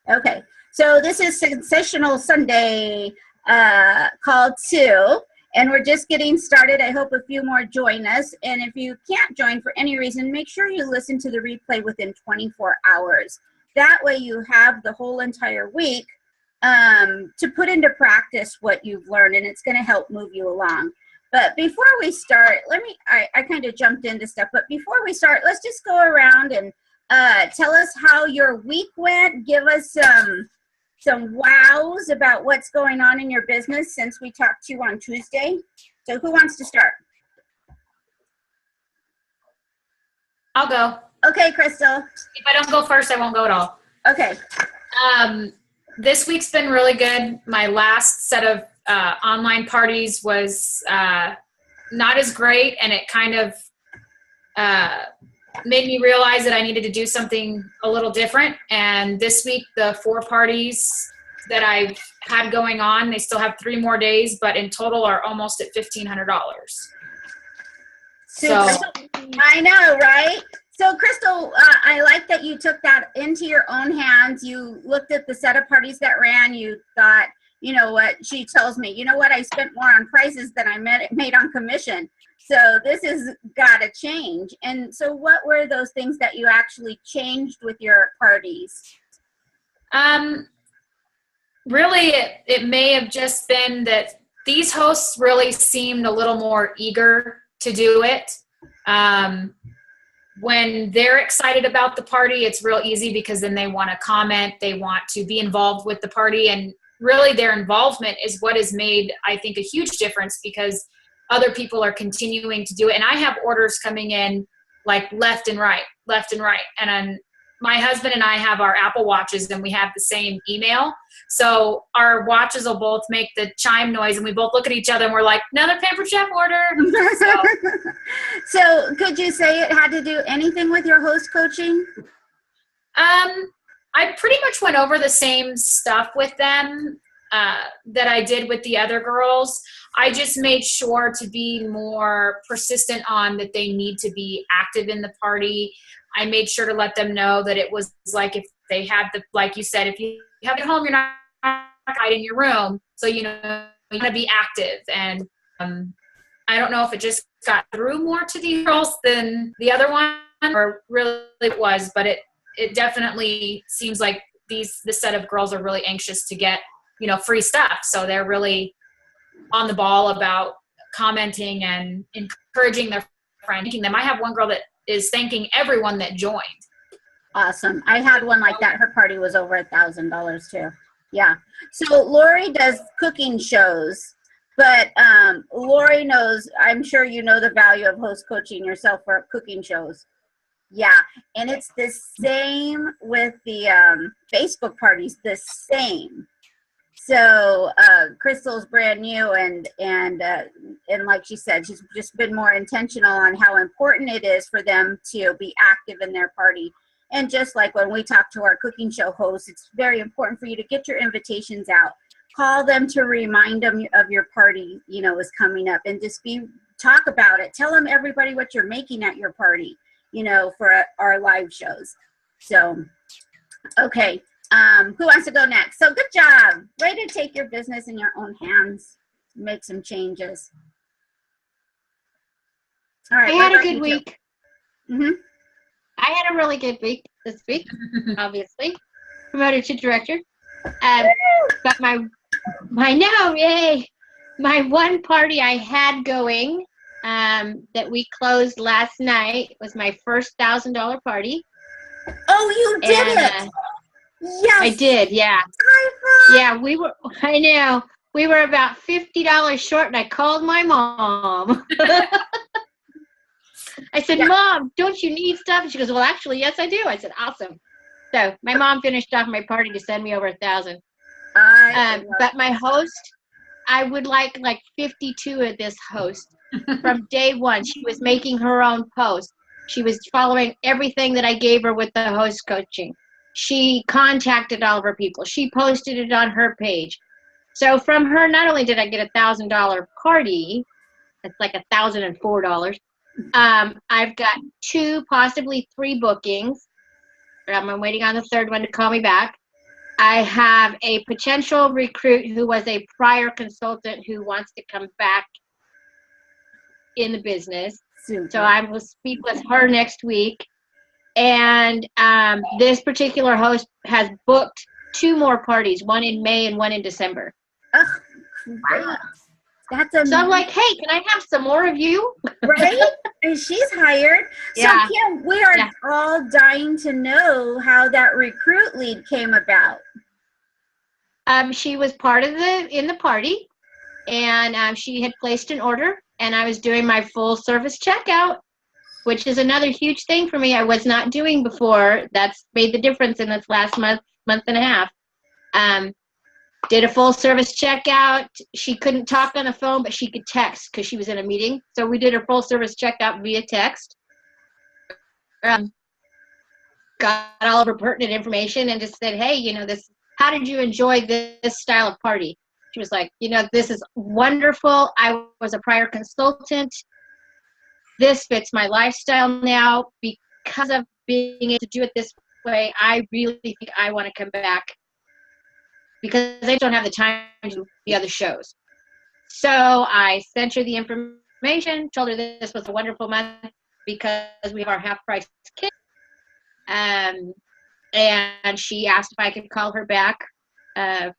Okay, so this is Sensational Sunday call 2, and we're just getting started. I hope a few more join us, and if you can't join for any reason, make sure you listen to the replay within 24 hours. That way you have the whole entire week to put into practice what you've learned, and it's going to help move you along. But before we start, I kind of jumped into stuff, but before we start, let's just go around and tell us how your week went. Give us some wows about what's going on in your business since we talked to you on Tuesday. So who wants to start? I'll go. Okay, Crystal. If I don't go first, I won't go at all. Okay. This week's been really good. My last set of online parties was not as great, and it kind of made me realize that I needed to do something a little different. And this week, the 4 parties that I've had going on, they still have 3 more days, but in total are almost at $1,500. So I know, right? So Crystal, I like that you took that into your own hands. You looked at the set of parties that ran. You thought, you know what, she tells me, you know what, I spent more on prices than I made on commission. So this has got to change. And so what were those things that you actually changed with your parties? Really, it may have just been that these hosts really seemed a little more eager to do it. When they're excited about the party, it's real easy because then they want to comment, they want to be involved with the party, and really their involvement is what has made, I think, a huge difference because other people are continuing to do it. And I have orders coming in like left and right. And my husband and I have our Apple Watches and we have the same email. So our watches will both make the chime noise and we both look at each other and we're like, another Pampered Chef order. So could you say it had to do anything with your host coaching? I pretty much went over the same stuff with them that I did with the other girls. I just made sure to be more persistent on that they need to be active in the party. I made sure to let them know that it was like if they had like you said, if you have it at home, you're not hiding in your room. So, you know, you got to be active. And I don't know if it just got through more to the girls than the other one or really it was, but it definitely seems like this set of girls are really anxious to get, you know, free stuff. So they're really on the ball about commenting and encouraging their friend, thanking them. I have one girl that is thanking everyone that joined. Awesome. I had one like that. Her party was over $1,000 too. Yeah. So Lori does cooking shows, but Lori knows, I'm sure you know the value of host coaching yourself for cooking shows. Yeah. And it's the same with the Facebook parties, the same. So Crystal's brand new, and like she said, she's just been more intentional on how important it is for them to be active in their party. And just like when we talk to our cooking show hosts, it's very important for you to get your invitations out. Call them to remind them of your party, you know, is coming up, and just talk about it. Tell them everybody what you're making at your party, you know, for our live shows. So, okay. Who wants to go next? So good job. Way to take your business in your own hands. Make some changes. All right. I had a good week. Mm-hmm. I had a really good week this week, obviously. Promoted to director. But yay. My one party I had going that we closed last night was my first $1,000 party. Oh, you did it. Yes. I did, yeah. Yeah, I know. We were about $50 short and I called my mom. I said, yeah. Mom, don't you need stuff? And she goes, well, actually, yes, I do. I said, awesome. So my mom finished off my party to send me over $1,000. But my host, I would like 52 of this host from day one. She was making her own post. She was following everything that I gave her with the host coaching. She contacted all of her people. She posted it on her page. So from her, not only did I get $1,000 party, it's like $1,004. I've got 2, possibly 3 bookings. I'm waiting on the third one to call me back. I have a potential recruit who was a prior consultant who wants to come back in the business. Super. So I will speak with her next week. And this particular host has booked 2 more parties, one in May and one in December. Ugh, great. That's amazing. So I'm like, hey, can I have some more of you? Right? And she's hired. So Yeah. Kim, we are all dying to know how that recruit lead came about. She was part of the party, and she had placed an order, and I was doing my full service checkout, which is another huge thing for me I was not doing before. That's made the difference in this last month and a half. Did a full service checkout. She couldn't talk on the phone, but she could text because she was in a meeting. So we did a full service checkout via text. Got all of her pertinent information and just said, hey, how did you enjoy this style of party? She was like, this is wonderful. I was a prior consultant. This fits my lifestyle now. Because of being able to do it this way, I really think I want to come back because I don't have the time to do the other shows. So I sent her the information, told her this was a wonderful month because we have our half-price kit. And she asked if I could call her back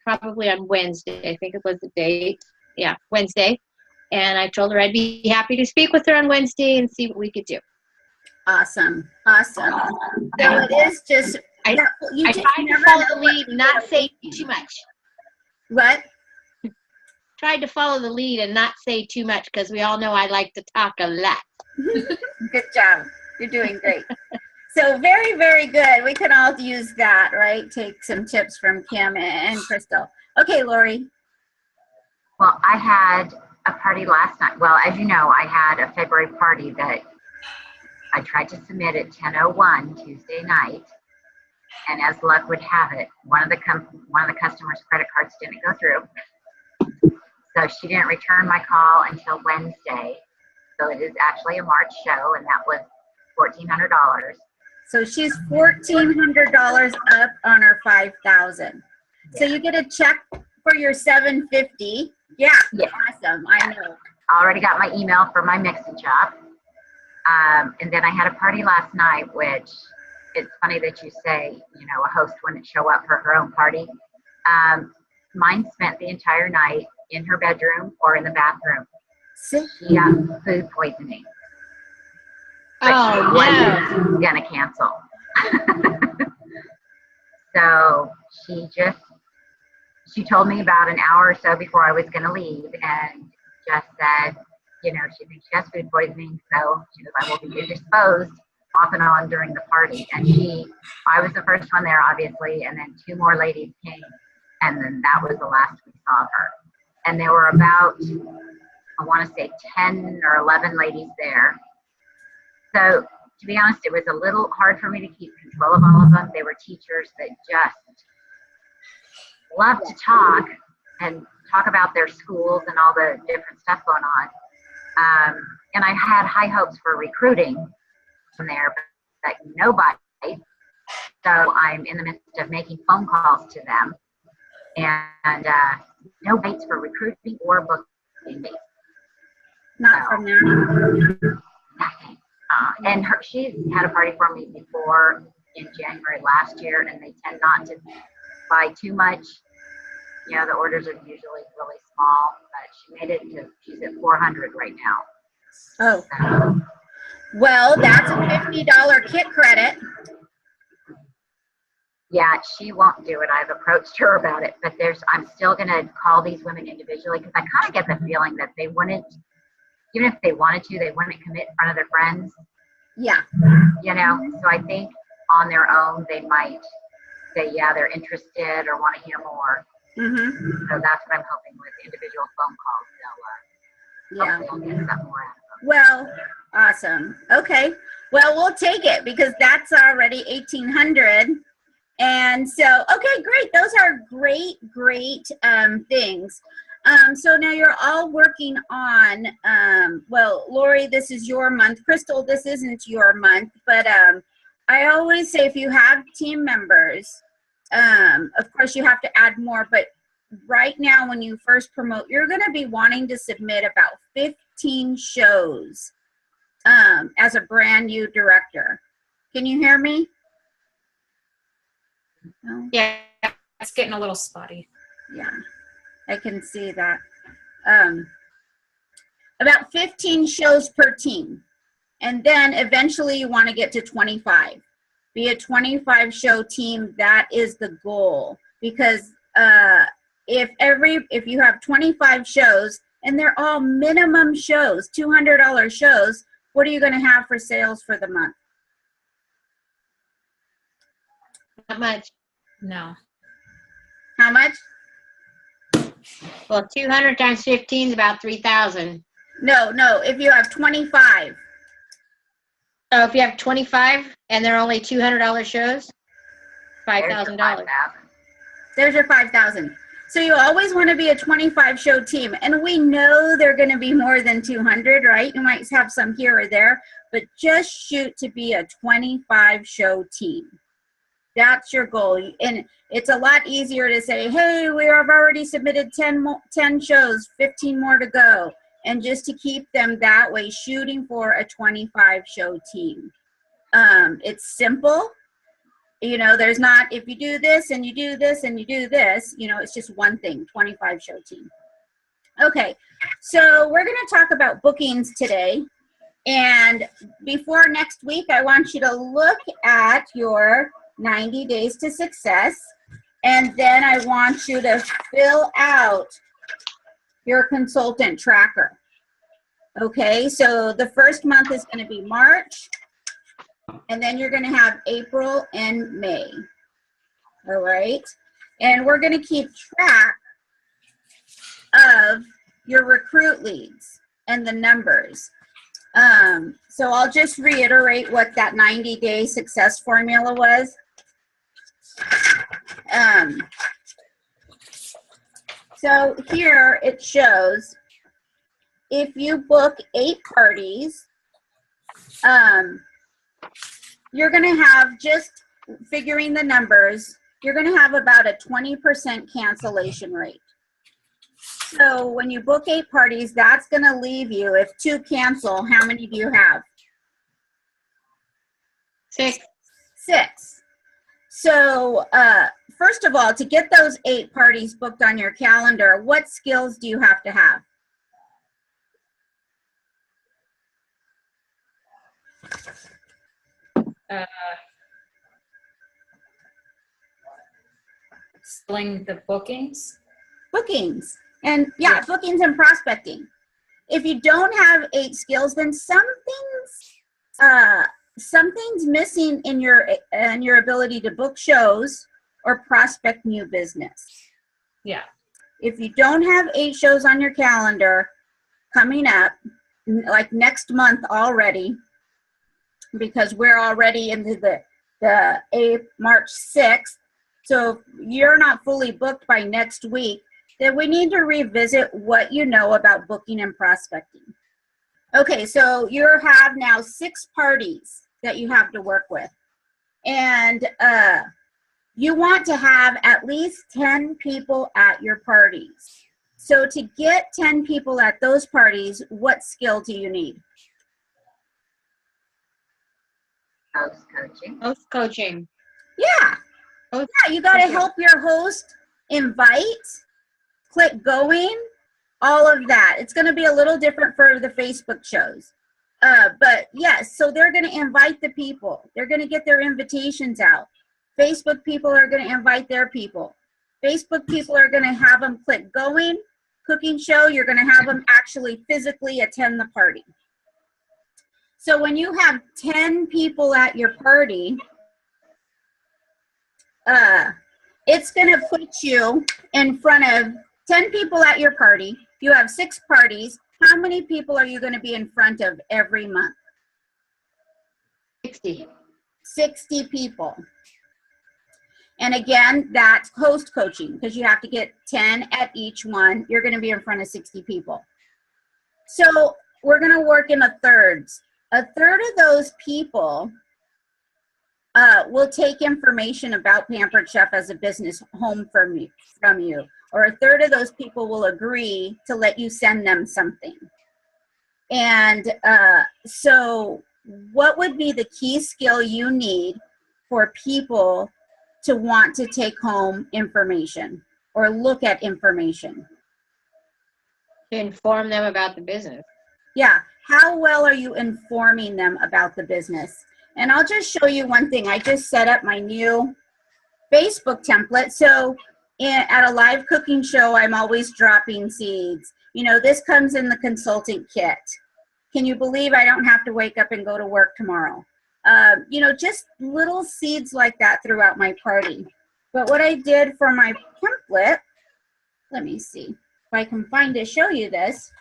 probably on Wednesday. I think it was the date. Yeah, Wednesday. And I told her I'd be happy to speak with her on Wednesday and see what we could do. Awesome. So it is just, I tried to follow the lead and not say too much. What? Tried to follow the lead and not say too much because we all know I like to talk a lot. Good job. You're doing great. So very, very good. We could all use that, right? Take some tips from Kim and Crystal. Okay, Lori. Well, I had a party last night. Well, as you know, I had a February party that I tried to submit at 10:01 Tuesday night. And as luck would have it, one of the customers' credit cards didn't go through. So she didn't return my call until Wednesday. So it is actually a March show, and that was $1,400. So she's $1,400 up on her $5,000. So you get a check for your $750. Yeah. Awesome. I know. I already got my email for my mix-and shop. And then I had a party last night, which it's funny that you say, a host wouldn't show up for her own party. Mine spent the entire night in her bedroom or in the bathroom. She got food poisoning. But she wasn't gonna cancel. So she told me about an hour or so before I was gonna leave and just said, she thinks she has food poisoning, so she goes, I will be indisposed off and on during the party. And I was the first one there, obviously, and then 2 more ladies came, and then that was the last we saw of her. And there were about, I want to say 10 or 11 ladies there. So to be honest, it was a little hard for me to keep control of all of them. They were teachers that just love to talk about their schools and all the different stuff going on. And I had high hopes for recruiting from there, but nobody. So I'm in the midst of making phone calls to them, and no dates for recruiting or booking dates. Not from there. Nothing. And she's had a party for me before in January last year, and they tend not to buy too much. The orders are usually really small, but she made it to, she's at 400 right now. Oh. So, well, that's a $50 kit credit. Yeah, she won't do it. I've approached her about it, but I'm still going to call these women individually because I kind of get the feeling that they wouldn't, even if they wanted to, they wouldn't commit in front of their friends. Yeah. So I think on their own, they might say, yeah, they're interested or want to hear more. Mm-hmm. So that's what I'm hoping with individual phone calls. Hopefully I'll get something more out of them. Well, awesome. Okay. Well, we'll take it because that's already 1,800. And so, okay, great. Those are great things. So now you're all working on, well, Lori, this is your month. Crystal, this isn't your month, but I always say if you have team members Of course, you have to add more, but right now when you first promote, you're going to be wanting to submit about 15 shows as a brand new director. Can you hear me? No? Yeah. It's getting a little spotty. Yeah, I can see that. About 15 shows per team. And then eventually you want to get to 25. Be a 25 show team, that is the goal. Because if you have 25 shows and they're all minimum shows, $200 shows, what are you going to have for sales for the month? Not much. No. How much? Well, 200 times 15 is about 3,000. No, if you have 25. So if you have 25 and they're only $200 shows, $5,000. There's your 5,000. So you always want to be a 25 show team. And we know they're going to be more than 200, right? You might have some here or there, but just shoot to be a 25 show team. That's your goal. And it's a lot easier to say, hey, we have already submitted 10 shows, 15 more to go. And just to keep them that way, shooting for a 25 show team. It's simple. You know, there's not, if you do this and you do this and you do this, you know, it's just one thing, 25 show team. Okay, so we're going to talk about bookings today. And before next week, I want you to look at your 90 days to success. And then I want you to fill out your consultant tracker. Okay, so the first month is going to be March, and then you're going to have April and May. All right, and we're going to keep track of your recruit leads and the numbers. So I'll just reiterate what that 90-day success formula was. So here it shows if you book 8 parties, you're going to have, just figuring the numbers, you're going to have about a 20% cancellation rate. So when you book 8 parties, that's going to leave you, if 2 cancel, how many do you have? 6. 6. So first of all, to get those 8 parties booked on your calendar, what skills do you have to have? Selling the bookings. Bookings. And yeah, bookings and prospecting. If you don't have 8 skills, then something's missing in your ability to book shows or prospect new business. Yeah. If you don't have 8 shows on your calendar coming up, like next month already, because we're already into the March 6th, so if you're not fully booked by next week, then we need to revisit what you know about booking and prospecting. Okay, so you have now 6 parties that you have to work with. And you want to have at least 10 people at your parties. So to get 10 people at those parties, what skill do you need? Host coaching. Host coaching. Yeah. Host Yeah, you got to coaching. help your host invite, click going, all of that. It's going to be a little different for the Facebook shows. But yes, so they're going to invite the people. They're going to get their invitations out. Facebook people are going to invite their people. Facebook people are going to have them click going. Cooking show, you're going to have them actually physically attend the party. So when you have 10 people at your party, it's going to put you in front of 10 people at your party. You have 6 parties. How many people are you going to be in front of every month? 60. 60 people. And again, that's host coaching because you have to get 10 at each one. You're going to be in front of 60 people. So we're going to work in a thirds. A third of those people will take information about Pampered Chef as a business home from you. Or a third of those people will agree to let you send them something. And so what would be the key skill you need for people to want to take home information or look at information? To inform them about the business. Yeah. How well are you informing them about the business? And I'll just show you one thing. I just set up my new Facebook template. So at a live cooking show, I'm always dropping seeds. You know, this comes in the consultant kit. Can you believe I don't have to wake up and go to work tomorrow? You know, just little seeds like that throughout my party. But what I did for my template, let me see if I can find to show you this.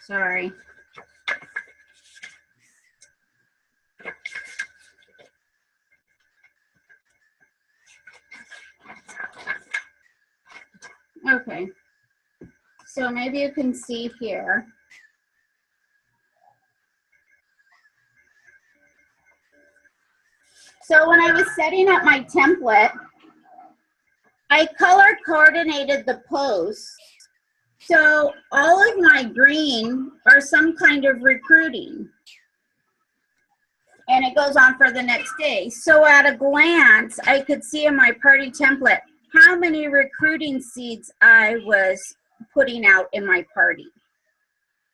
Sorry. Okay. So maybe you can see here. So when I was setting up my template, I color coordinated the posts. So all of my green are some kind of recruiting. And it goes on for the next day. So at a glance, I could see in my party template how many recruiting seeds I was putting out in my party.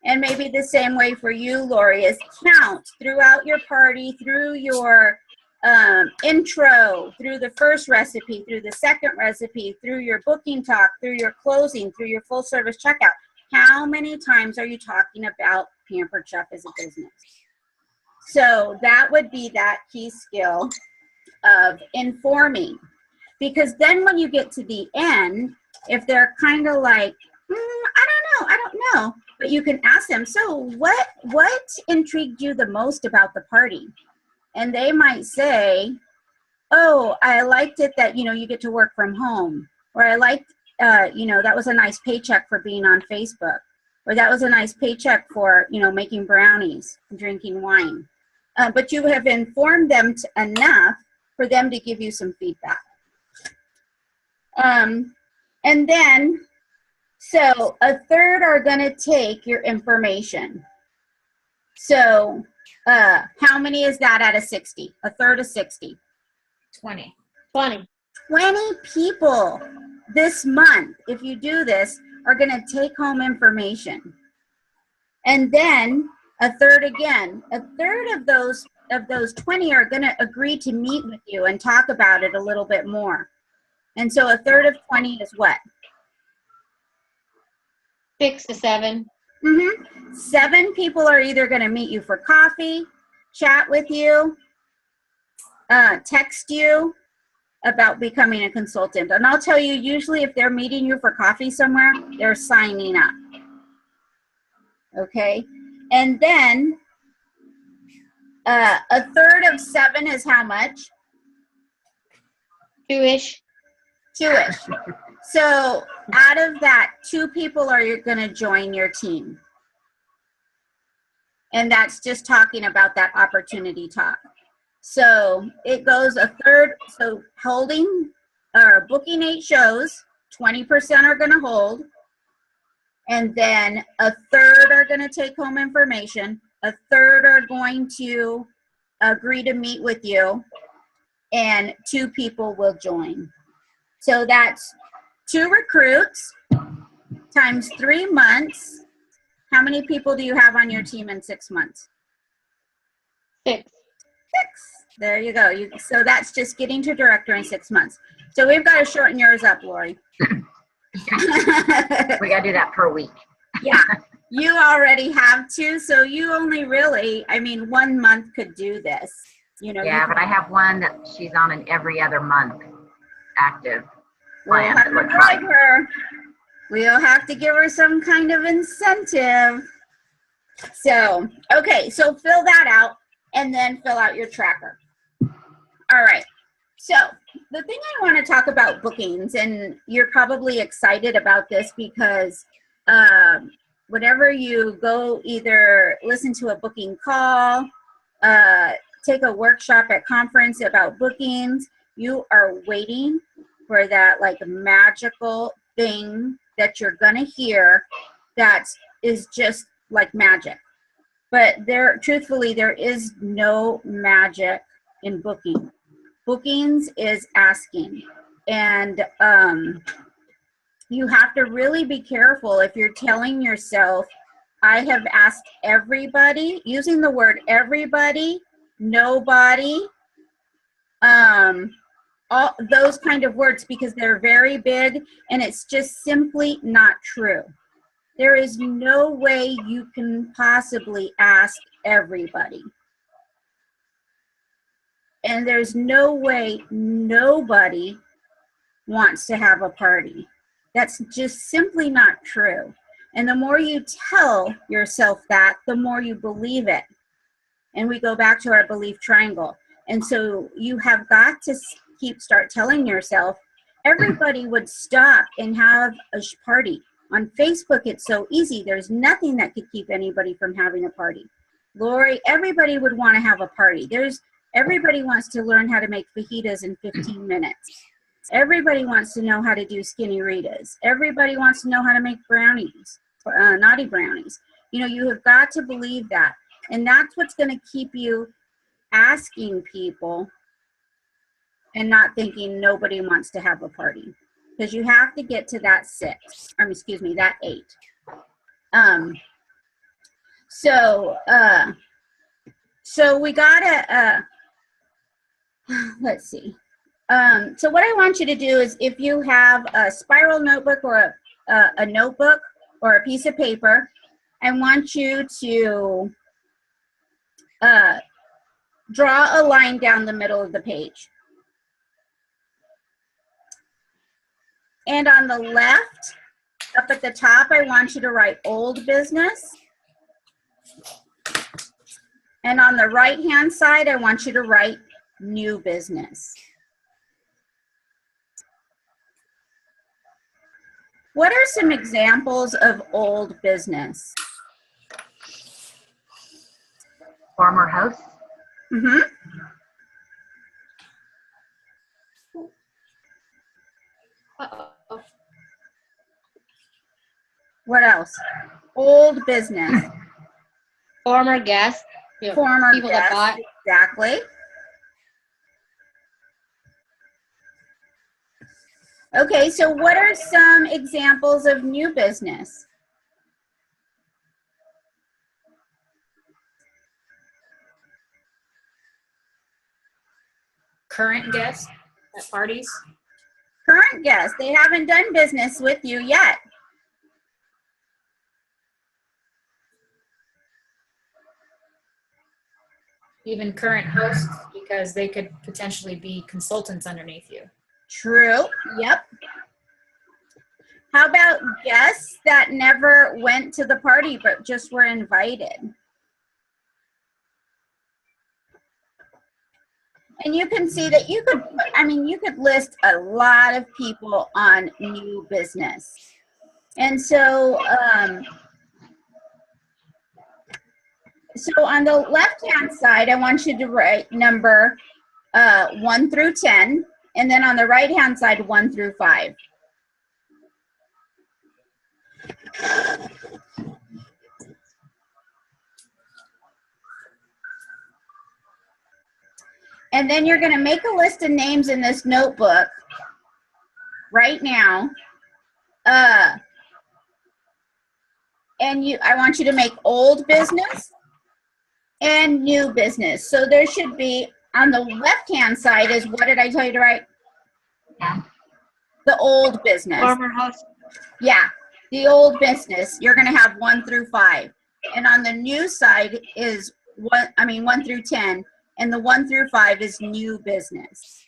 And maybe the same way for you, Lori, is count throughout your party, through your intro, through the first recipe, through the second recipe, through your booking talk, through your closing, through your full service checkout. How many times are you talking about Pampered Chef as a business? So that would be that key skill of informing. Because then when you get to the end, if they're kind of like, I don't know, but you can ask them, so what intrigued you the most about the party? And they might say, oh, I liked it that, you know, you get to work from home. Or I liked, you know, that was a nice paycheck for being on Facebook. Or that was a nice paycheck for, you know, making brownies and drinking wine. But you have informed them enough for them to give you some feedback. And then, so a third are going to take your information. So how many is that out of 60? A third of 60? 20. 20. 20 people this month, if you do this, are going to take home information. And then a third again. A third of those 20 are going to agree to meet with you and talk about it a little bit more. And so a third of 20 is what? 6 to 7. 7 people are either going to meet you for coffee, chat with you, text you about becoming a consultant. And I'll tell you, usually if they're meeting you for coffee somewhere, they're signing up. Okay? And then a third of 7 is how much? 2-ish. 2-ish. So out of that, 2 people are going to join your team. And that's just talking about that opportunity talk. So it goes a third, so holding or booking 8 shows, 20% are going to hold. And then a third are going to take home information. A third are going to agree to meet with you. And 2 people will join. So that's 2 recruits times 3 months. How many people do you have on your team in 6 months? 6. 6. There you go. So that's just getting to director in 6 months. So we've got to shorten yours up, Lori. We got to do that per week. Yeah, you already have 2. So you only really, I mean, 1 month could do this. You know. Yeah, but I have one that she's on an every other month active plan. We'll have to drive her. We'll have to give her some kind of incentive. So, okay, so fill that out and then fill out your tracker. All right. So the thing I want to talk about bookings, and you're probably excited about this because whatever you go, either listen to a booking call, take a workshop at conference about bookings, you are waiting for that like magical thing that you're gonna hear that is just like magic. But truthfully, there is no magic in booking. Bookings is asking. And you have to really be careful if you're telling yourself, I have asked everybody, using the word everybody, nobody, all those kind of words, because they're very big and it's just simply not true. There is no way you can possibly ask everybody. And there's no way nobody wants to have a party. That's just simply not true. And the more you tell yourself that, the more you believe it. And we go back to our belief triangle. And so you have got to start telling yourself, everybody would stop and have a party. On Facebook, it's so easy. There's nothing that could keep anybody from having a party. Lori, everybody would want to have a party. Everybody wants to learn how to make fajitas in 15 minutes. Everybody wants to know how to do skinny Ritas. Everybody wants to know how to make brownies, naughty brownies. You know, you have got to believe that. And that's what's going to keep you asking people and not thinking nobody wants to have a party. Because you have to get to that 8. So we gotta, let's see. So what I want you to do is, if you have a spiral notebook or a notebook or a piece of paper, I want you to draw a line down the middle of the page. And on the left, up at the top, I want you to write old business. And on the right-hand side, I want you to write new business. What are some examples of old business? Former host. Mm-hmm. Uh-oh. What else? Old business. Former guest. Former people that guest. bought. Exactly. Okay, so what are some examples of new business? Current guests at parties. Current guests. They haven't done business with you yet. Even current hosts, because they could potentially be consultants underneath you. True. Yep. How about guests that never went to the party but just were invited? And you can see that you could list a lot of people on new business. And so, so on the left-hand side, I want you to write number 1 through 10, and then on the right-hand side, 1 through 5. And then you're going to make a list of names in this notebook right now. And I want you to make old business and new business. So there should be, on the left-hand side is, what did I tell you to write? The old business. Former host. Yeah, the old business. You're going to have 1 through 5. And on the new side is 1 through 10. And the 1 through 5 is new business.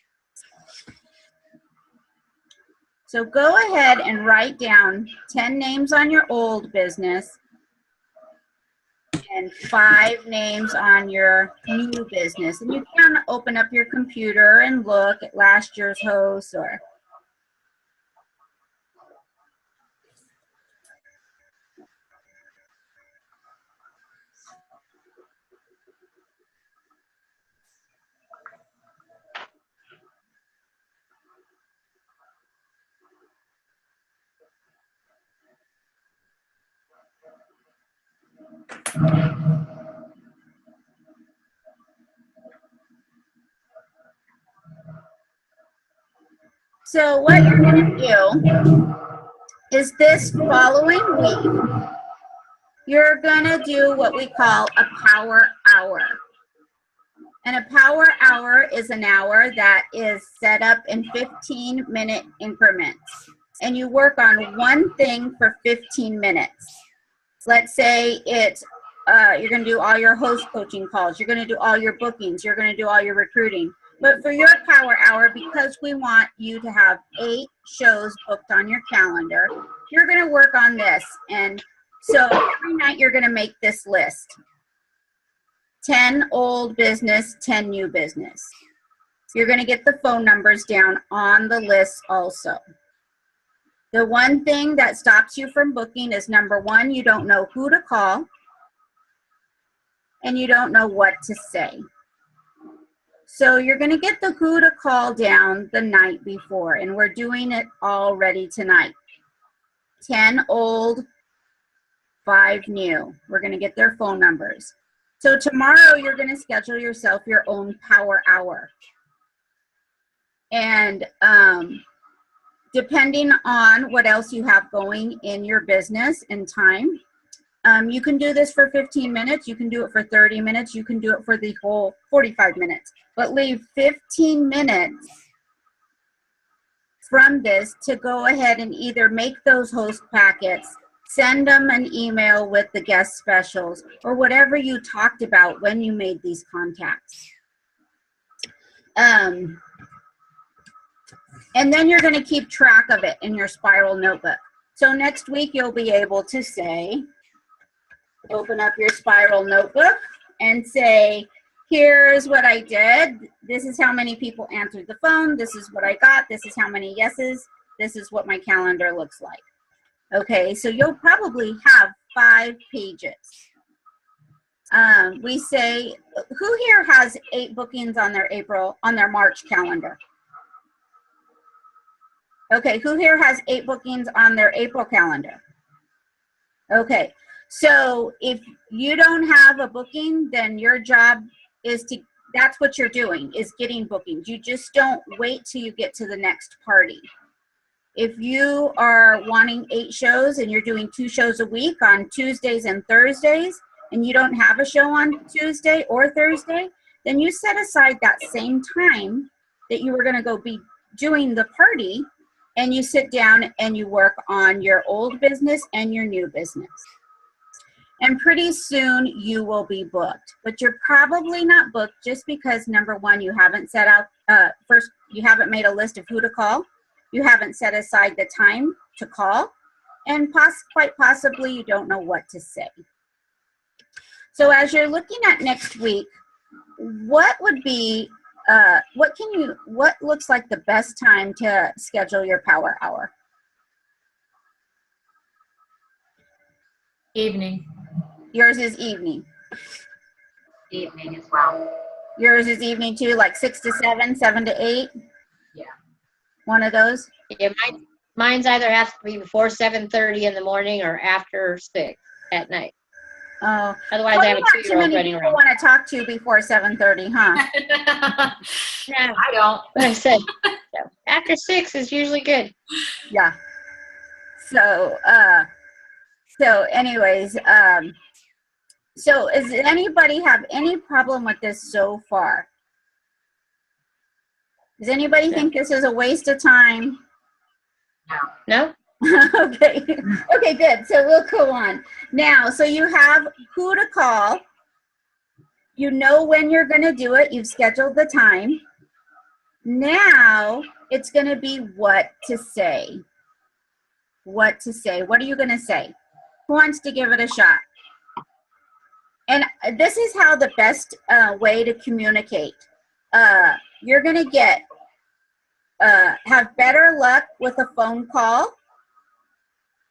So go ahead and write down 10 names on your old business and 5 names on your new business. And you can open up your computer and look at last year's hosts or So what you're going to do is this following week, you're going to do what we call a power hour. And a power hour is an hour that is set up in 15-minute increments. And you work on one thing for 15 minutes. Let's say it's, you're going to do all your host coaching calls. You're going to do all your bookings. You're going to do all your recruiting. But for your power hour, because we want you to have 8 shows booked on your calendar, you're going to work on this. And so every night you're going to make this list. 10 old business, 10 new business. You're going to get the phone numbers down on the list also. The one thing that stops you from booking is, number one, you don't know who to call and you don't know what to say. So you're going to get the who to call down the night before, and we're doing it already tonight. 10 old, 5 new. We're going to get their phone numbers. So tomorrow you're going to schedule yourself your own power hour. And depending on what else you have going in your business and time, you can do this for 15 minutes. You can do it for 30 minutes. You can do it for the whole 45 minutes. But leave 15 minutes from this to go ahead and either make those host packets, send them an email with the guest specials, or whatever you talked about when you made these contacts. And then you're going to keep track of it in your spiral notebook. So next week you'll be able to say, open up your spiral notebook and say, here's what I did. This is how many people answered the phone. This is what I got. This is how many yeses. This is what my calendar looks like. Okay, so you'll probably have 5 pages. We say, who here has 8 bookings on their March calendar? Okay, who here has 8 bookings on their April calendar? Okay, so if you don't have a booking, then your job is to, that's what you're doing, is getting bookings. You just don't wait till you get to the next party. If you are wanting 8 shows and you're doing 2 shows a week on Tuesdays and Thursdays, and you don't have a show on Tuesday or Thursday, then you set aside that same time that you were going to go be doing the party, and you sit down and you work on your old business and your new business. And pretty soon you will be booked. But you're probably not booked just because, number one, you haven't set out, first, you haven't made a list of who to call. You haven't set aside the time to call, and quite possibly you don't know what to say. So as you're looking at next week, what would be, what looks like the best time to schedule your power hour? Evening. Yours is evening. Evening as well. Yours is evening too, like 6 to 7, 7 to 8? Yeah. One of those? Yeah, mine's either has to be before 7:30 in the morning or after 6 at night. Oh, Otherwise, I have a 2-year-old running around. Want to talk to before 7:30, huh? Yeah, I don't. but I said so after 6 is usually good. Yeah. So, anyways, so does anybody have any problem with this so far? Does anybody think this is a waste of time? No? Okay. Okay, good. So we'll go on. Now, so you have who to call. You know when you're going to do it. You've scheduled the time. Now, it's going to be what to say. What to say. What are you going to say? Who wants to give it a shot? And this is how the best way to communicate. You're going to have better luck with a phone call.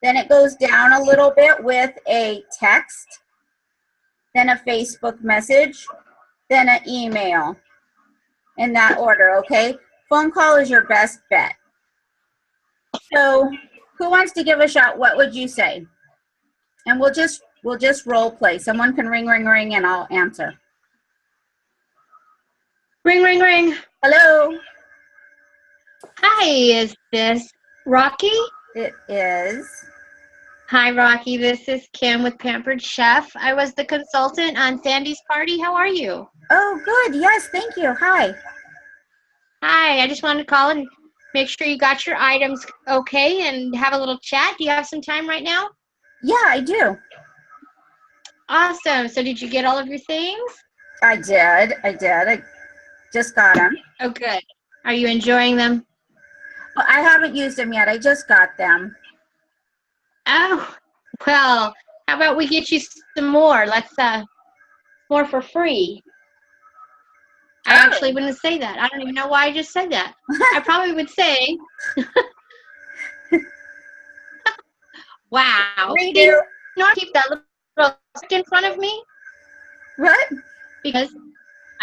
Then it goes down a little bit with a text, then a Facebook message, then an email, in that order, okay? Phone call is your best bet. So who wants to give a shot? What would you say? And we'll just We'll just role play. Someone can ring, ring, ring, and I'll answer. Ring, ring, ring. Hello. Hi, is this Rocky? It is. Hi, Rocky. This is Kim with Pampered Chef. I was the consultant on Sandy's party. How are you? Oh, good. Yes, thank you. Hi. Hi, I just wanted to call and make sure you got your items okay and have a little chat. Do you have some time right now? Yeah, I do. Awesome. So did you get all of your things? I did. I just got them. Oh, good. Are you enjoying them? Well, I haven't used them yet. I just got them. Oh, well, how about we get you some more? Let's, more for free. I actually wouldn't say that. I don't even know why I just said that. I probably would say, wow. Redo. See, not keep that little stick in front of me What? because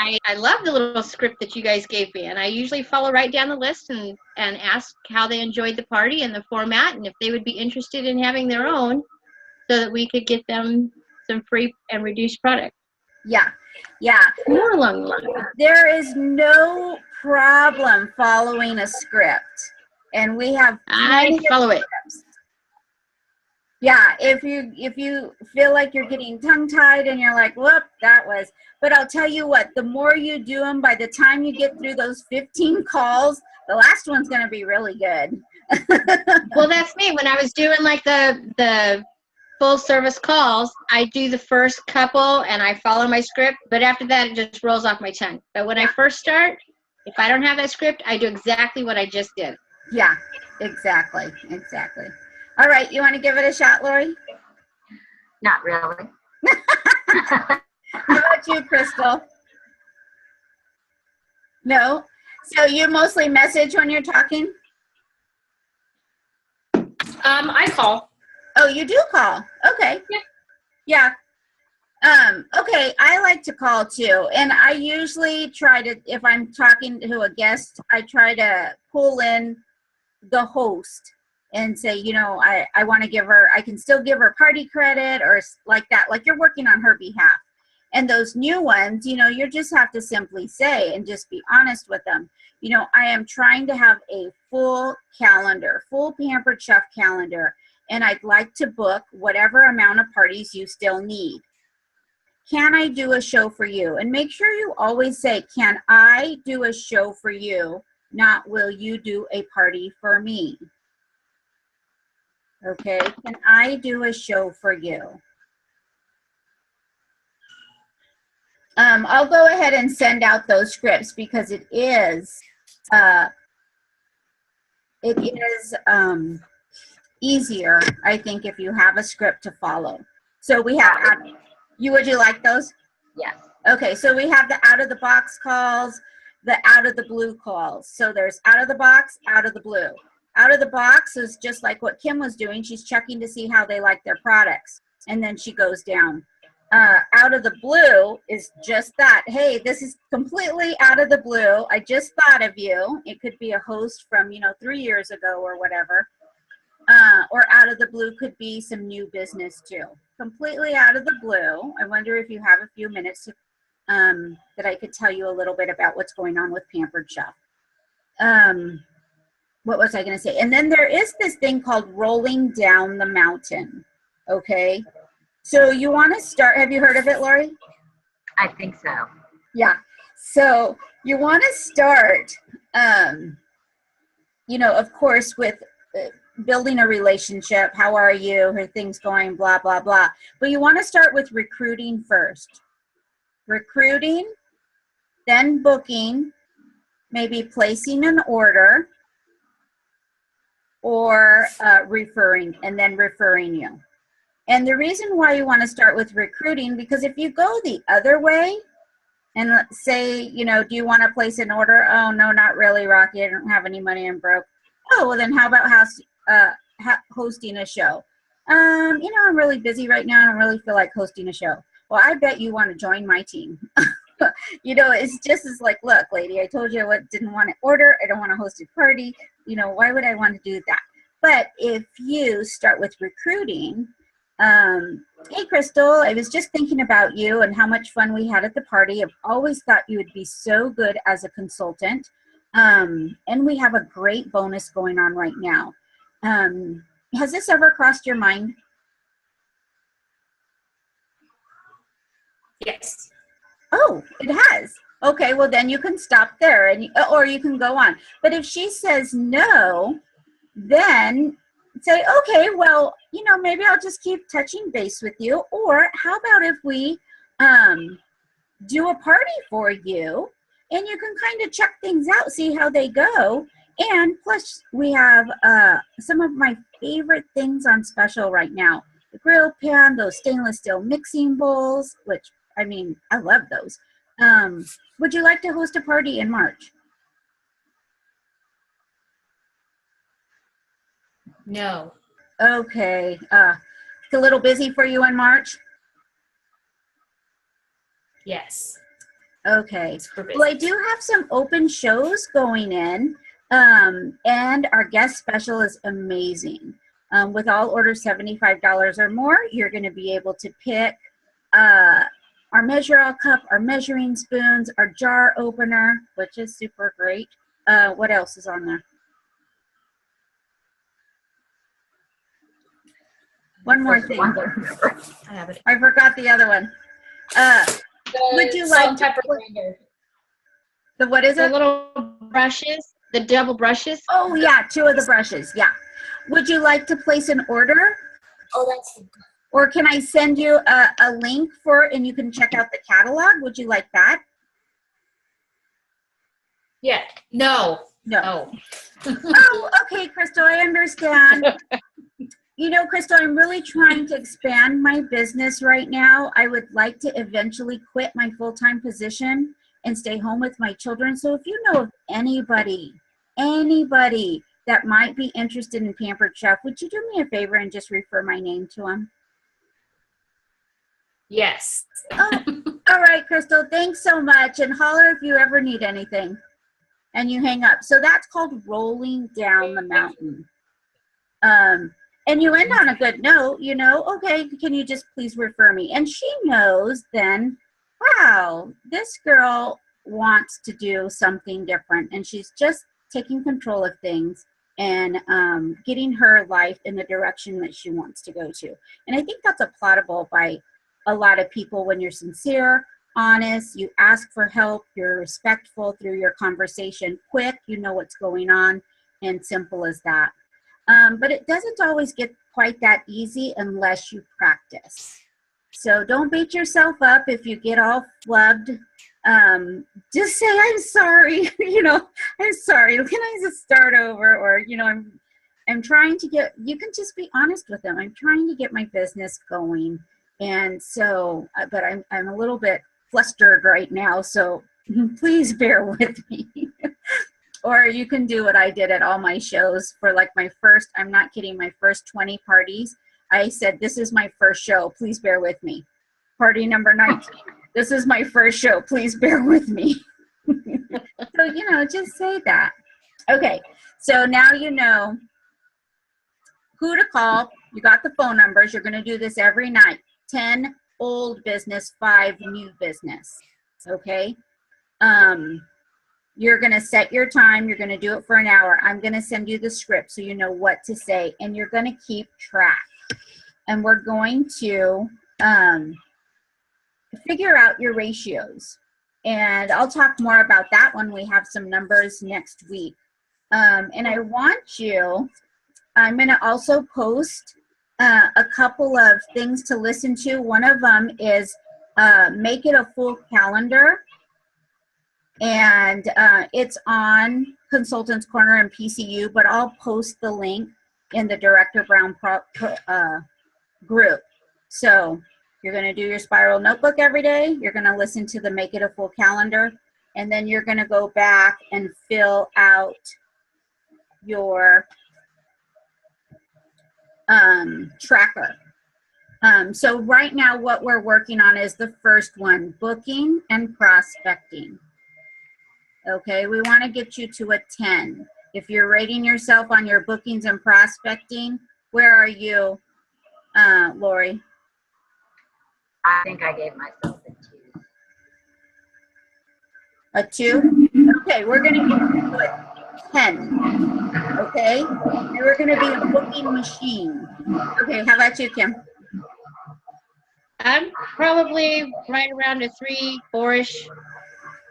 I love the little script that you guys gave me, and I usually follow right down the list and ask how they enjoyed the party and the format and if they would be interested in having their own so that we could get them some free and reduced product. Yeah. Yeah. More along the line. There is no problem following a script. And we have I follow it. scripts. Yeah, if you feel like you're getting tongue-tied and you're like, whoop, that was, but I'll tell you what, the more you do them, by the time you get through those 15 calls, the last one's going to be really good. Well, that's me. When I was doing like the full service calls, I do the first couple and I follow my script, but after that, it just rolls off my tongue. But when I first start, if I don't have that script, I do exactly what I just did. Yeah, exactly. All right, you want to give it a shot, Lori? Not really. How about you, Crystal? No? So you mostly message when you're talking? I call. Oh, you do call. Okay. Yeah. Okay, I like to call too. And I usually try to, if I'm talking to a guest, I try to pull in the host and say, you know, I want to give her, I can still give her party credit or like that, like you're working on her behalf. And those new ones, you know, you just have to simply say and just be honest with them. You know, I am trying to have a full calendar, full Pampered Chef calendar, and I'd like to book whatever amount of parties you still need. Can I do a show for you? And make sure you always say, can I do a show for you? Not, will you do a party for me? Okay, can I do a show for you? I'll go ahead and send out those scripts because it is easier, I think, if you have a script to follow. So we have, would you like those? Yes. Okay, so we have the out of the box calls, the out of the blue calls. So there's out of the box, out of the blue. Out of the box is just like what Kim was doing. She's checking to see how they like their products, and then she goes down. Out of the blue is just that. Hey, this is completely out of the blue. I just thought of you. It could be a host from, 3 years ago or whatever. Or out of the blue could be some new business too. Completely out of the blue. I wonder if you have a few minutes to, that I could tell you a little bit about what's going on with Pampered Chef. What was I going to say? And then there is this thing called rolling down the mountain. Okay. So you want to start, have you heard of it, Lori? I think so. Yeah. So you want to start, of course, with building a relationship. How are you? Are things going? Blah, blah, blah. But you want to start with recruiting first. Recruiting, then booking, maybe placing an order, or referring, and then referring you. And the reason why you want to start with recruiting, because if you go the other way and say, do you want to place an order? Oh, no, not really, Rocky. I don't have any money. I'm broke. Oh, well, then how about hosting a show? I'm really busy right now. I don't really feel like hosting a show. Well, I bet you want to join my team. It's just as like, look, lady, I told you I didn't want to order. I don't want to host a party. Why would I want to do that? But if you start with recruiting, Hey, Crystal, I was just thinking about you and how much fun we had at the party. I've always thought you would be so good as a consultant. And we have a great bonus going on right now. Has this ever crossed your mind? Yes. Oh, it has. Okay, well then you can stop there, and or you can go on. But if she says no, then say, okay, well, maybe I'll just keep touching base with you. Or how about if we do a party for you, and you can kind of check things out, see how they go. And plus, we have some of my favorite things on special right now. The grill pan, those stainless steel mixing bowls, which, I mean, I love those. Would you like to host a party in March? No. Okay. It's a little busy for you in March? Yes. Okay. Well, I do have some open shows going in, and our guest special is amazing. With all orders $75 or more, you're going to be able to pick our measure-all cup, our measuring spoons, our jar opener, which is super great. What else is on there? One more thing. I have it. I forgot the other one. Would you like to the what is it? The little brushes, the double brushes. Oh yeah, 2 of the brushes. Yeah. Would you like to place an order? Oh, that's. Or can I send you a link and you can check out the catalog? Would you like that? Yeah. No. No. Oh, okay, Crystal, I understand. Crystal, I'm really trying to expand my business right now. I would like to eventually quit my full-time position and stay home with my children. So if you know of anybody that might be interested in Pampered Chef, would you do me a favor and just refer my name to them? Yes. Oh, all right, Crystal, thanks so much. And holler if you ever need anything. And you hang up. So that's called rolling down the mountain. And you end on a good note, okay, can you just please refer me? And she knows then, wow, this girl wants to do something different. And she's just taking control of things and getting her life in the direction that she wants to go to. And I think that's applaudable by a lot of people when you're sincere, honest, you ask for help, you're respectful through your conversation, quick, you know what's going on, and simple as that. But it doesn't always get quite that easy unless you practice. So don't beat yourself up if you get all flubbed. Just say, I'm sorry, I'm sorry. Can I just start over? Or, I'm trying to you can just be honest with them. I'm trying to get my business going. And so, but I'm a little bit flustered right now. So please bear with me. Or you can do what I did at all my shows for like I'm not kidding, my first 20 parties. I said, this is my first show. Please bear with me. Party number 19. This is my first show. Please bear with me. So, just say that. Okay. So now you know who to call. You got the phone numbers. You're going to do this every night. 10 old business, 5 new business. Okay. You're going to set your time. You're going to do it for an hour. I'm going to send you the script so you know what to say, and you're going to keep track. And we're going to figure out your ratios. And I'll talk more about that when we have some numbers next week. And I want I'm going to also post a couple of things to listen to. One of them is Make It a Full Calendar. And it's on Consultants Corner and PCU, but I'll post the link in the Director Brown group. So you're going to do your spiral notebook every day. You're going to listen to the Make It a Full Calendar. And then you're going to go back and fill out your tracker. So right now what we're working on is the first one, booking and prospecting. Okay, we want to get you to a 10. If you're rating yourself on your bookings and prospecting, where are you, Lori? I think I gave myself a 2. A 2? Okay, we're going to give you a 10. Okay? And we're going to be a booking machine. Okay, how about you, Kim? I'm probably right around a 3, 4-ish.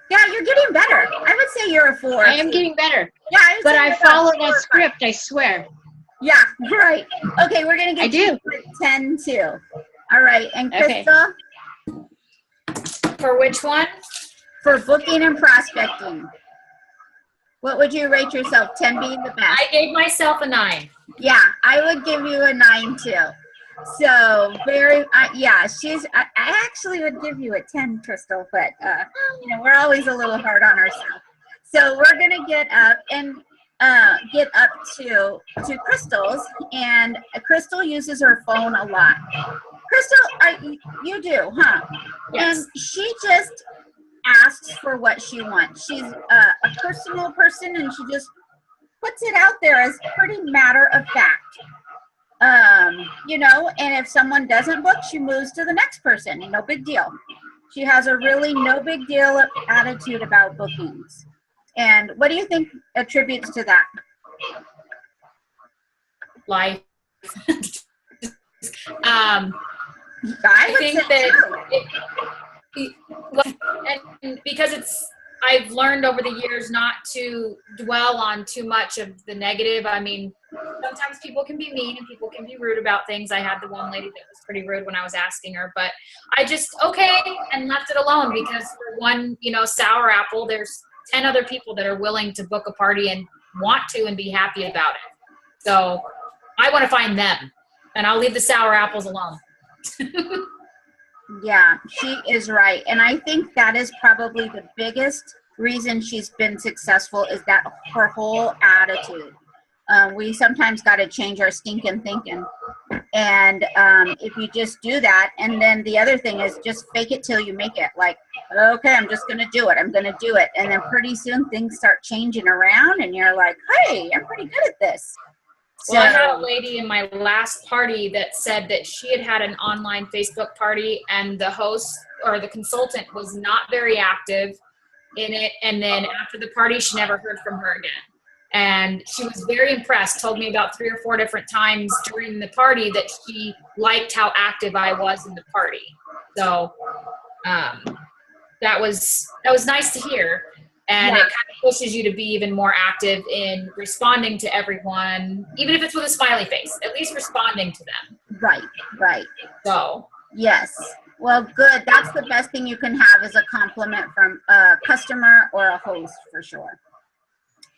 Yeah, you're getting better. I would say you're a 4. I am getting better. Yeah, I would But say I you're about followed 4 a or 5. script, I swear. Yeah, right. Okay, we're going to I get you do. a 10 too. All right, and Okay. Crystal, For which one? for booking and prospecting, what would you rate yourself? 10 being the best. I gave myself a 9. Yeah, I would give you a 9 too. So very, yeah, I actually would give you a 10, Crystal, but we're always a little hard on ourselves. So we're gonna get up and get up to Crystal's, and Crystal uses her phone a lot. Crystal, you do, huh? Yes. And she just asks for what she wants. She's a personal person, and she just puts it out there as pretty matter of fact. And if someone doesn't book, she moves to the next person. No big deal. She has a really no big deal attitude about bookings. And what do you think attributes to that? Life. I would think say that and because I've learned over the years not to dwell on too much of the negative. I mean, sometimes people can be mean and people can be rude about things. I had the one lady that was pretty rude when I was asking her, but I just, okay, and left it alone, because for one, sour apple, there's 10 other people that are willing to book a party and want to and be happy about it. So I want to find them, and I'll leave the sour apples alone. Yeah, she is right. And I think that is probably the biggest reason she's been successful, is that her whole attitude. We sometimes got to change our stinking thinking. And if you just do that, and then the other thing is just fake it till you make it. Like, okay, I'm just going to do it. I'm going to do it. And then pretty soon things start changing around, and you're like, hey, I'm pretty good at this. Well, I had a lady in my last party that said that she had an online Facebook party, and the host or the consultant was not very active in it. And then after the party, she never heard from her again. And she was very impressed, told me about 3 or 4 different times during the party that she liked how active I was in the party. So that was nice to hear. And it kind of pushes you to be even more active in responding to everyone, even if it's with a smiley face, at least responding to them. Right. So. Yes. Well, good. That's the best thing you can have, is a compliment from a customer or a host, for sure.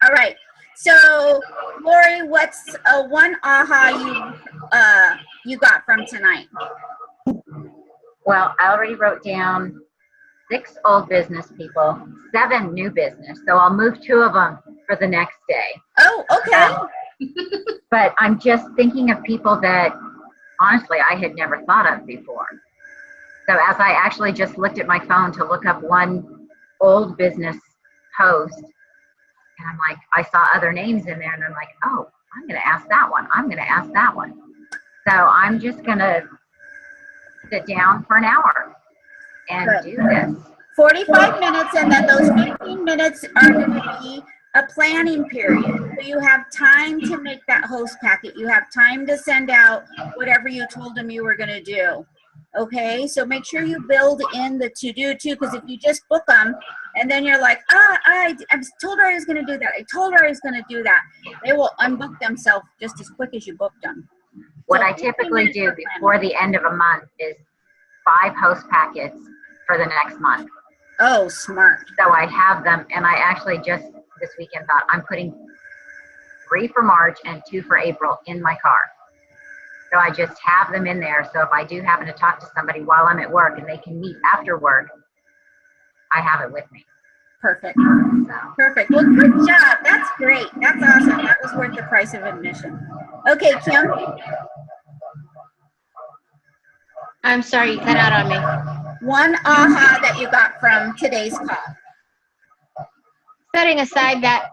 All right. So, Lori, what's one aha you got from tonight? Well, I already wrote down 6 old business people, 7 new business. So I'll move 2 of them for the next day. Oh, okay. But I'm just thinking of people that, honestly, I had never thought of before. So as I actually just looked at my phone to look up one old business host, and I'm like, I saw other names in there, and I'm like, oh, I'm going to ask that one. I'm going to ask that one. So I'm just going to sit down for an hour and do this. 45 minutes, and then those 15 minutes are going to be a planning period. So you have time to make that host packet. You have time to send out whatever you told them you were going to do. Okay, so make sure you build in the to-do too, because if you just book them and then you're like, I told her I was going to do that. I told her I was going to do that. They will unbook themselves just as quick as you booked them. What I typically do before the end of a month is 5 host packets for the next month. Oh, smart. So I have them, and I actually just this weekend thought I'm putting 3 for March and 2 for April in my car. So I just have them in there. So if I do happen to talk to somebody while I'm at work and they can meet after work, I have it with me. Perfect. So. Perfect. Well, good job. That's great. That's awesome. That was worth the price of admission. Okay, Kim. I'm sorry, you cut out on me. One aha that you got from today's call. Setting aside that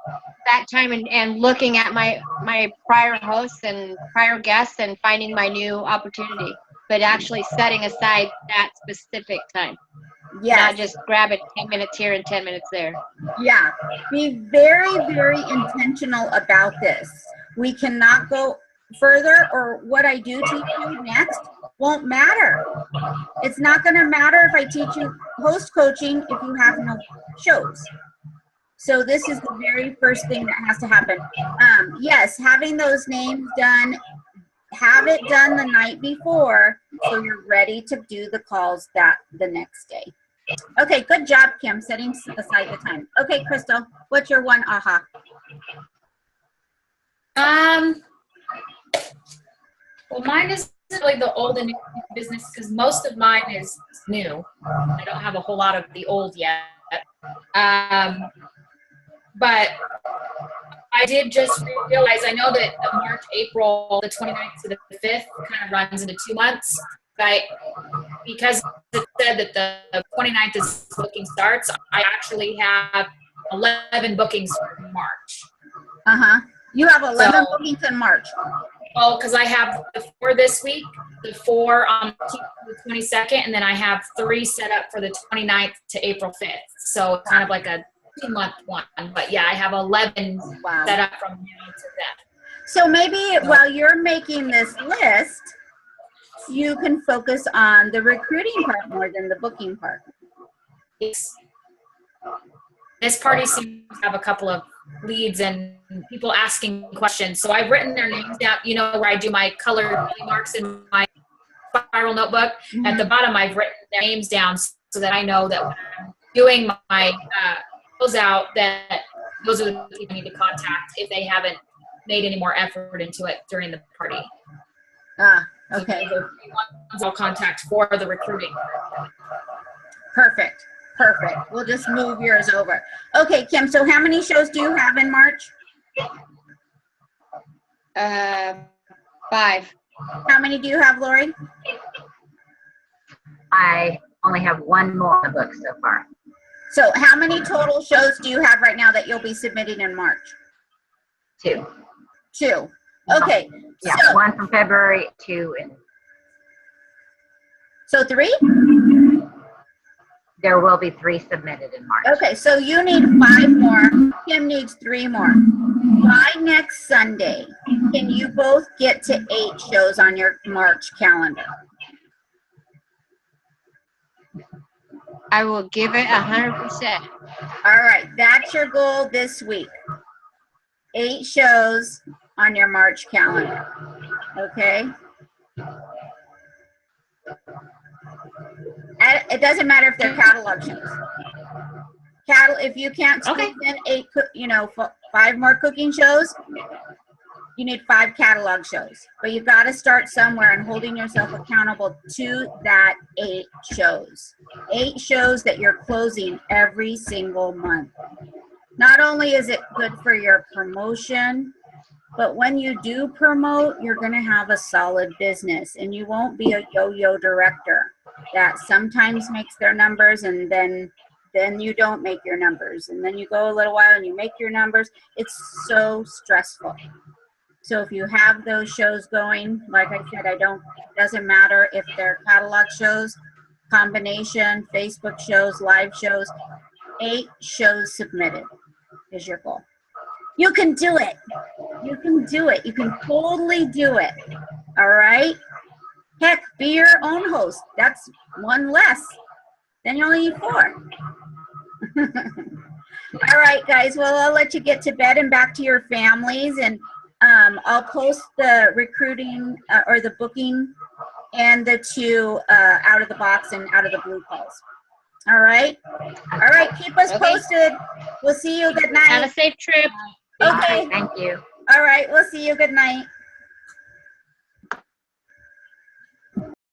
time and looking at my prior hosts and prior guests and finding my new opportunity. but actually setting aside that specific time. Yes. Not just grab it 10 minutes here and 10 minutes there. Yeah. Be very, very intentional about this. We cannot go further, or what I do teach you next won't matter. It's not going to matter if I teach you host coaching if you have no shows. So this is the very first thing that has to happen. Yes, having those names done, have it done the night before so you're ready to do the calls the next day. Okay, good job, Kim, setting aside the time. Okay, Crystal, what's your one aha? Well, mine is really the old and new business because most of mine is new. I don't have a whole lot of the old yet. But I did just realize, I know that March, April, the 29th to the 5th kind of runs into 2 months. But because it said that the 29th is booking starts, I actually have 11 bookings for March. Uh-huh. You have 11 bookings in March. Oh, because I have the 4 this week, the 4 on the 22nd, and then I have 3 set up for the 29th to April 5th. So kind of like a 2-month one. But yeah, I have 11 set up from now to then. So maybe while you're making this list, you can focus on the recruiting part more than the booking part. Yes. This party seems to have a couple of leads and people asking questions. So I've written their names down, you know, where I do my colored marks in my spiral notebook. Mm-hmm. At the bottom, I've written their names down so that I know that when I'm doing my closeout, that those are the people I need to contact if they haven't made any more effort into it during the party. Okay. So I'll contact for the recruiting. Perfect. We'll just move yours over. Okay, Kim, so how many shows do you have in March? 5. How many do you have, Lori? I only have 1 more in the book so far. So how many total shows do you have right now that you'll be submitting in March? 2. 2. Okay. Yeah, so, 1 from February, 2 in. So 3? There will be 3 submitted in March. Okay, so you need 5 more. Kim needs 3 more. By next Sunday, can you both get to 8 shows on your March calendar? I will give it 100%. All right, that's your goal this week. 8 shows on your March calendar. Okay? It doesn't matter if they're catalog shows. If you can't squeeze in 8, 5 more cooking shows, you need 5 catalog shows. But you've got to start somewhere and holding yourself accountable to that 8 shows. 8 shows that you're closing every single month. Not only is it good for your promotion, but when you do promote, you're going to have a solid business and you won't be a yo-yo director that sometimes makes their numbers and then you don't make your numbers. And then you go a little while and you make your numbers. It's so stressful. So if you have those shows going, like I said, it doesn't matter if they're catalog shows, combination, Facebook shows, live shows, 8 shows submitted is your goal. You can do it. You can do it. You can totally do it. All right? Heck, be your own host. That's 1 less. Then you only need 4. All right, guys. Well, I'll let you get to bed and back to your families. And I'll post the recruiting or the booking and the 2 out of the box and out of the blue calls. All right? All right. Keep us posted. We'll see you. Good night. Have a safe trip. Okay. Thank you. All right. We'll see you. Good night.